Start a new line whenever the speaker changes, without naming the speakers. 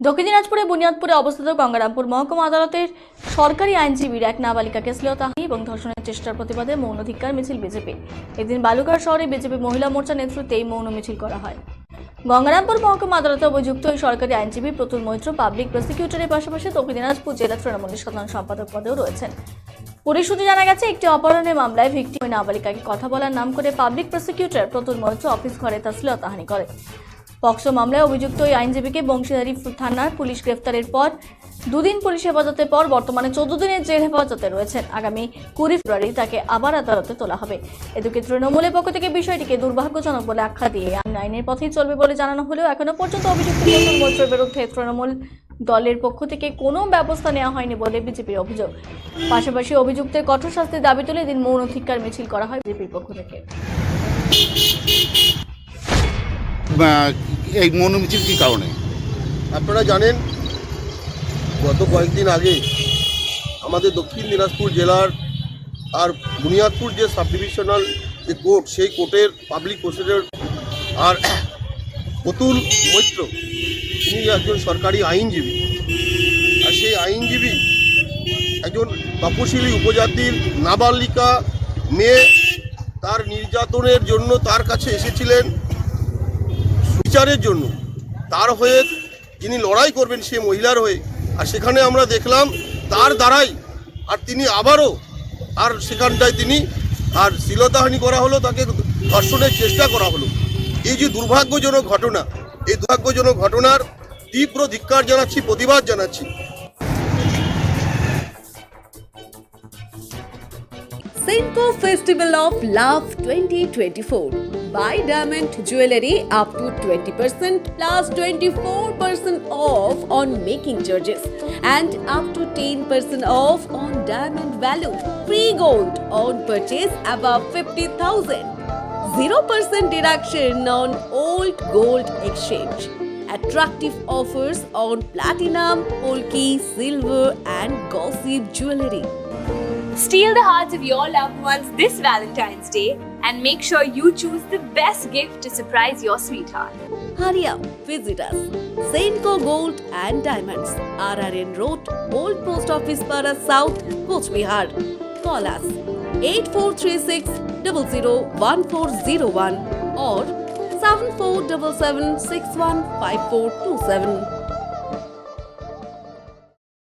দক্ষিণ দিনাজপুরে বুনিয়াদপুরে অবস্থিত গঙ্গারামপুর মহকুমা আদালতের সরকারি আইনজীবীর এক নাবালিকাকে শ্লীলতাহানি এবং ধর্ষণের চেষ্টার প্রতিবাদে মৌন ধিক্কার মিছিল বিজেপি। এদিন বালুঘাট শহরে বিজেপি মহিলা মোর্চার নেতৃত্বে এই মৌন মিছিল করা হয়। গঙ্গারামপুর মহকুমা আদালতে অভিযুক্ত ওই সরকারি আইনজীবী প্রতুল মৈত্র পাবলিক প্রসিকিউটরের পাশাপাশি দক্ষিণ দিনাজপুর জেলা তৃণমূলের সাধারণ সম্পাদক পদেও রয়েছেন। পুলিশ সূত্রে জানা গেছে, একটি অপহরণের মামলায় ভিকটিম ওই নাবালিকাকে কথা বলার নাম করে public prosecutor Pratul Maitra office ঘরে তার শ্লীলতাহানি করে। পক্সো মামলায় অভিযুক্ত ওই আইনজীবীকে বংশীধারী থানার পুলিশ গ্রেফতারের পর দুদিন পুলিশ হেফাজতের পর বর্তমানে 14 দিনের জেল হেফাজতে রয়েছেন। আগামী 20 ফেব্রুয়ারি তাকে আবার আদালতে তোলা হবে। এদিকে তৃণমূলের পক্ষ থেকে বিষয়টিকে দুর্ভাগ্যজনক বলে আখ্যা দিয়ে আইনের পথেই চলবে বলে জানানো হলেও এখনো পর্যন্ত অভিযুক্ত প্রতুল মৈত্রের বিরুদ্ধে তৃণমূল দলের পক্ষ থেকে কোনো ব্যবস্থা নেওয়া হয়নি বলে বিজেপির অভিযোগ। পাশাপাশি অভিযুক্তের কঠোর শাস্তির দাবি তুলে এদিন মৌন ধিক্কার মিছিল করা হয় বিজেপির পক্ষ থেকে।
এই মৌন মিছিল কী কারণে?
আপনারা জানেন, গত কয়েকদিন আগে আমাদের দক্ষিণ দিনাজপুর জেলার আর বুনিয়াদপুর যে সাব ডিভিশনাল যে কোর্ট, সেই কোর্টের পাবলিক প্রসিকিউটর আর প্রতুল মৈত্র, তিনি একজন সরকারি আইনজীবী। আর সেই আইনজীবী একজন তপশিলি উপজাতির নাবালিকা মেয়ে, তার নির্যাতনের জন্য তার কাছে এসেছিলেন বিচারের জন্য। তার হয়ে যিনি লড়াই করবেন সে মহিলার হয়ে, আর সেখানে আমরা দেখলাম তার দ্বারাই আর তিনি আবারও আর সেখানটায় তিনি আর শ্লীলতাহানি করা হলো, তাকে ধর্ষণের চেষ্টা করা হলো। এই যে দুর্ভাগ্যজনক ঘটনা, এই দুর্ভাগ্যজনক ঘটনার তীব্র ধিক্কার জানাচ্ছি, প্রতিবাদ জানাচ্ছি।
Senco Festival of Love 2024. Buy diamond jewelry up to 20% plus 24% off on making charges and up to 10% off on diamond value. Free gold on purchase above 50,000. 0% deduction on old gold exchange. Attractive offers on platinum, polki, silver and gossip jewelry.
Steal the hearts of your loved ones this Valentine's Day and make sure you choose the best gift to surprise your sweetheart.
Hurry up, visit us. Senco Gold and Diamonds, RRN Road, Old Post Office Para South, Coach Bihar. Call us 8436 001401 or 7477615427.